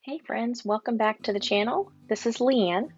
Hey friends, welcome back to the channel. This is Leanne.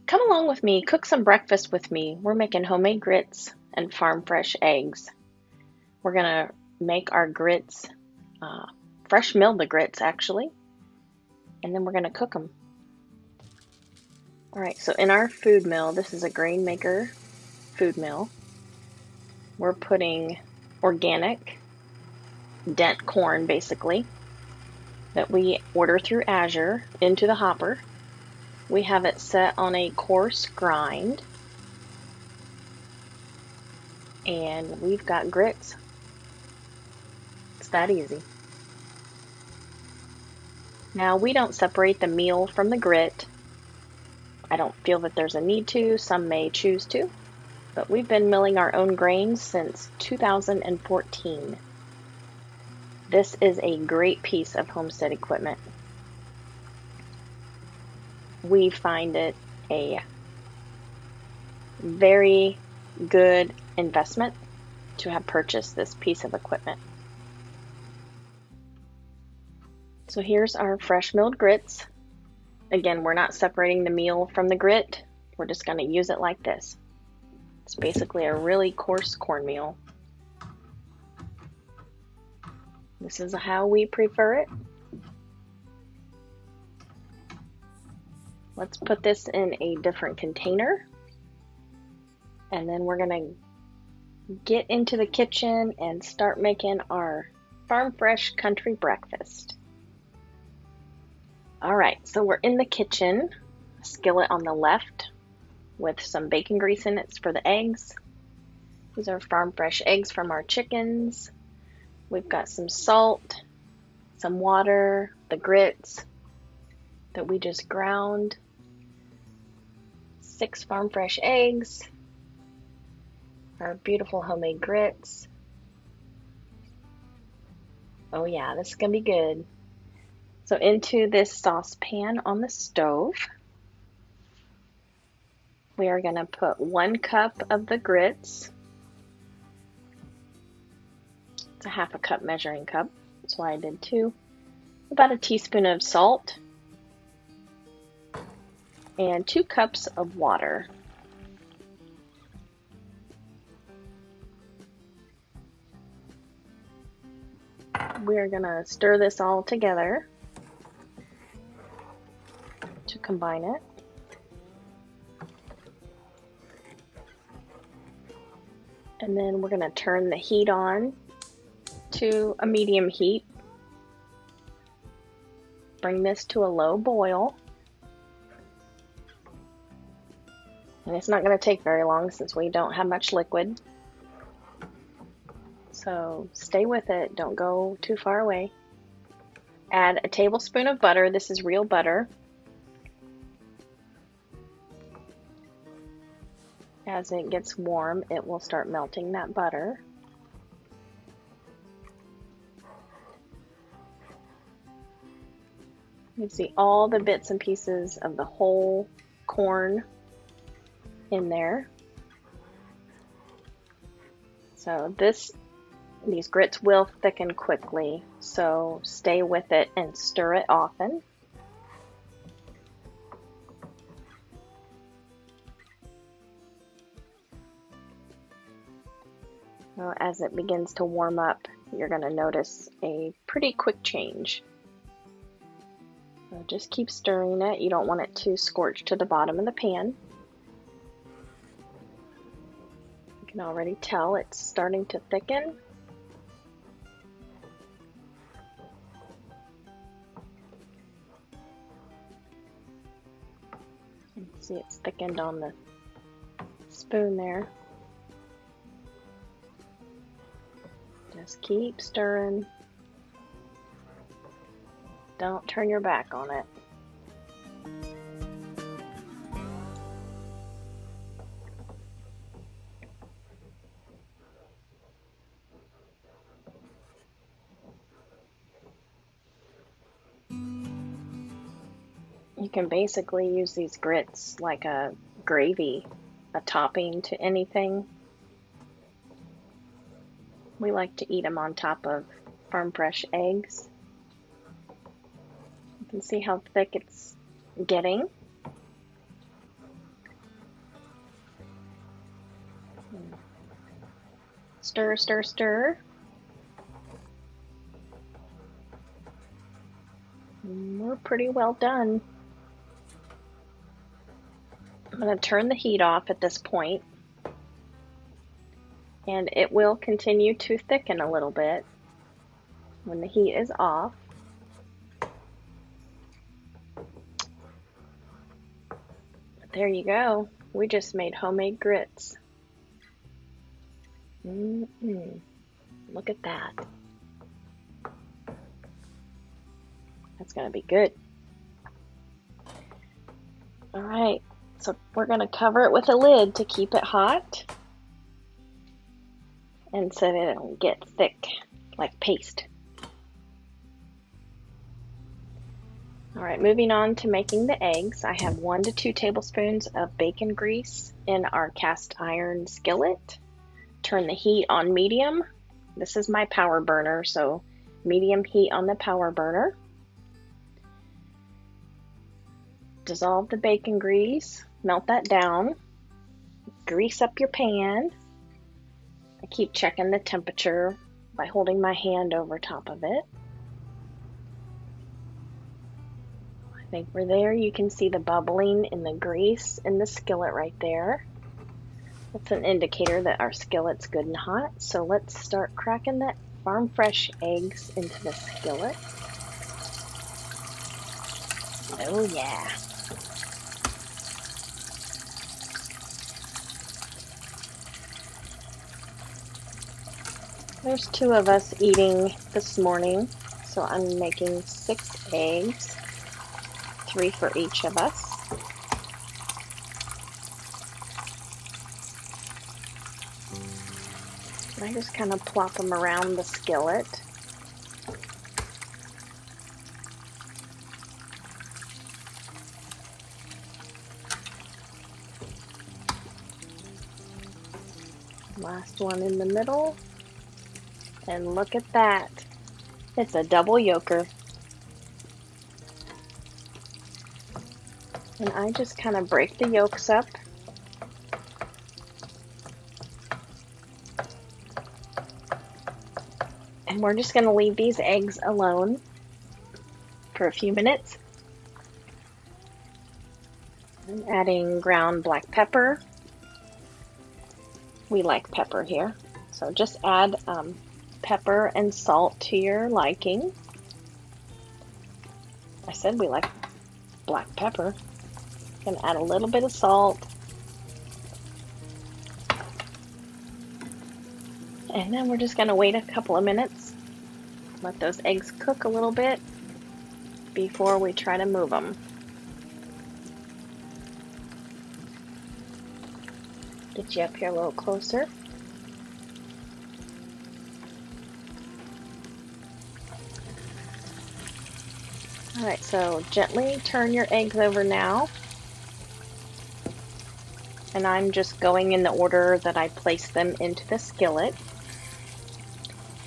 Come along with me, cook some breakfast with me. We're making homemade grits and farm fresh eggs. We're gonna make our grits, fresh mill the grits actually, and then we're gonna cook them. All right, so in our food mill, this is a GrainMaker food mill. We're putting organic dent corn basically that we order through Azure into the hopper. We have it set on a coarse grind, and we've got grits. It's that easy. Now, we don't separate the meal from the grit. I don't feel that there's a need to. Some may choose to, but we've been milling our own grains since 2014. This is a great piece of homestead equipment. We find it a very good investment to have purchased this piece of equipment. So here's our fresh milled grits. Again, we're not separating the meal from the grit. We're just going to use it like this. It's basically a really coarse cornmeal. This is how we prefer it. Let's put this in a different container, and then we're going to get into the kitchen and start making our farm fresh country breakfast. All right, so we're in the kitchen, skillet on the left with some bacon grease in it for the eggs. These are farm fresh eggs from our chickens. We've got some salt, some water, the grits that we just ground, 6 farm fresh eggs, our beautiful homemade grits. Oh yeah, this is gonna be good. So into this saucepan on the stove, we are gonna put 1 cup of the grits. It's a half a cup measuring cup, that's why I did 2. About a teaspoon of salt and 2 cups of water. We're gonna stir this all together to combine it. And then we're gonna turn the heat on to a medium heat. Bring this to a low boil. And it's not going to take very long since we don't have much liquid. So stay with it, don't go too far away. Add a tablespoon of butter. This is real butter. As it gets warm, it will start melting that butter. You see all the bits and pieces of the whole corn in there. So these grits will thicken quickly, so stay with it and stir it often. Well, as it begins to warm up, you're going to notice a pretty quick change. So just keep stirring it. You don't want it to scorch to the bottom of the pan. You can already tell it's starting to thicken. You can see it's thickened on the spoon there. Just keep stirring. Don't turn your back on it. You can basically use these grits like a gravy, a topping to anything. We like to eat them on top of farm fresh eggs. can see how thick it's getting. Stir, stir, stir. We're pretty well done. I'm going to turn the heat off at this point, and it will continue to thicken a little bit when the heat is off. But there you go. We just made homemade grits. Look at that. That's going to be good. All right, so we're going to cover it with a lid to keep it hot and so that it don't get thick like paste. All right, moving on to making the eggs. I have 1 to 2 tablespoons of bacon grease in our cast iron skillet. Turn the heat on medium. This is my power burner, so medium heat on the power burner. Dissolve the bacon grease, melt that down, grease up your pan. I keep checking the temperature by holding my hand over top of it. I think we're there. You can see the bubbling in the grease in the skillet right there. That's an indicator that our skillet's good and hot. So let's start cracking that farm fresh eggs into the skillet. Oh yeah. There's 2 of us eating this morning, so I'm making 6 eggs, 3 for each of us. I just kind of plop them around the skillet. Last one in the middle. And look at that. It's a double yolker. And I just kind of break the yolks up. And we're just going to leave these eggs alone for a few minutes. I'm adding ground black pepper. We like pepper here. So just add pepper and salt to your liking. I said we like black pepper. Gonna add a little bit of salt. And then we're just gonna wait a couple of minutes. Let those eggs cook a little bit before we try to move them. Get you up here a little closer. Alright, so gently turn your eggs over now. And I'm just going in the order that I placed them into the skillet.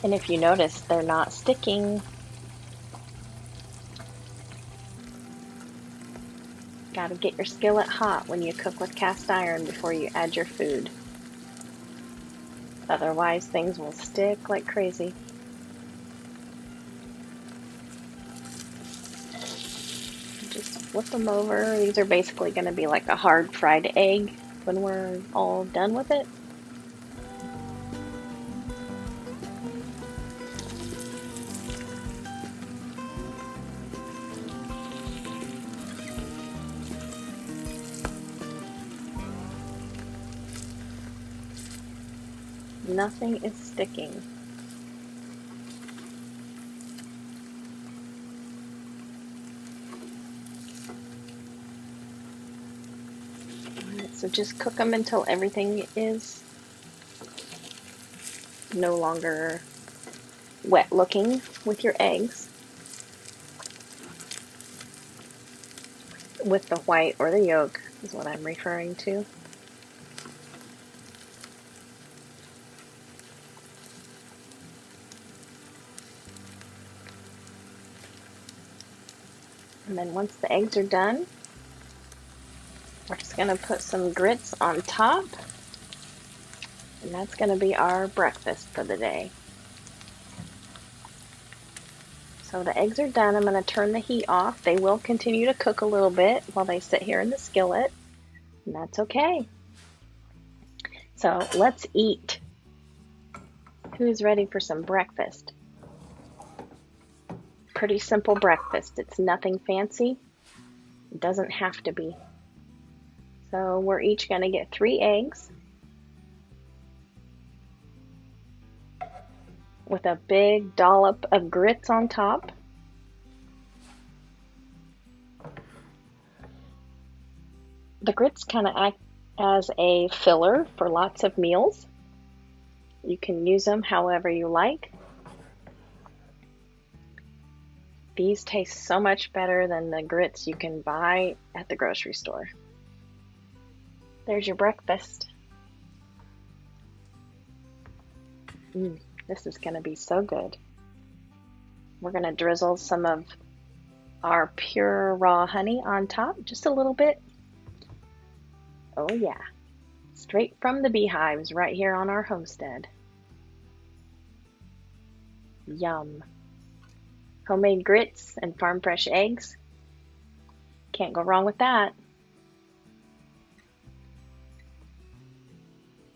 And if you notice, they're not sticking. Gotta get your skillet hot when you cook with cast iron before you add your food. Otherwise, things will stick like crazy. Just flip them over. These are basically going to be like a hard fried egg when we're all done with it. Nothing is sticking. Alright, so just cook them until everything is no longer wet looking with your eggs. With the white or the yolk is what I'm referring to. And then once the eggs are done, we're just going to put some grits on top, and that's going to be our breakfast for the day. So the eggs are done. I'm going to turn the heat off. They will continue to cook a little bit while they sit here in the skillet, and that's okay. So let's eat. Who's ready for some breakfast? Pretty simple breakfast. It's nothing fancy. It doesn't have to be. So we're each going to get 3 eggs with a big dollop of grits on top. The grits kind of act as a filler for lots of meals. You can use them however you like. These taste so much better than the grits you can buy at the grocery store. There's your breakfast. This is going to be so good. We're going to drizzle some of our pure raw honey on top, just a little bit. Oh yeah, straight from the beehives right here on our homestead. Yum. Homemade grits and farm fresh eggs. Can't go wrong with that.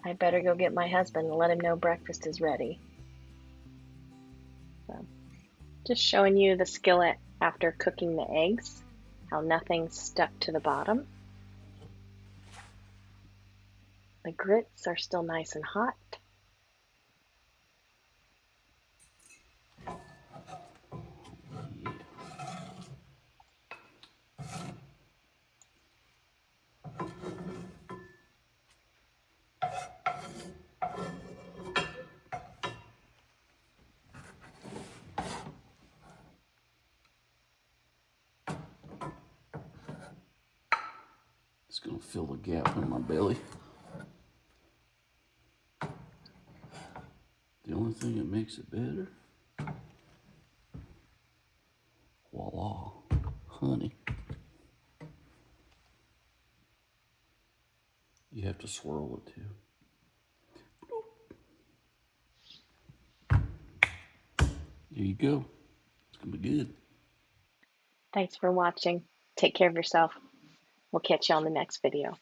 I better go get my husband and let him know breakfast is ready. So, just showing you the skillet after cooking the eggs, how nothing's stuck to the bottom. The grits are still nice and hot. It's gonna fill the gap in my belly. The only thing that makes it better, voila, honey. You have to swirl it too. There you go. It's gonna be good. Thanks for watching. Take care of yourself. We'll catch you on the next video.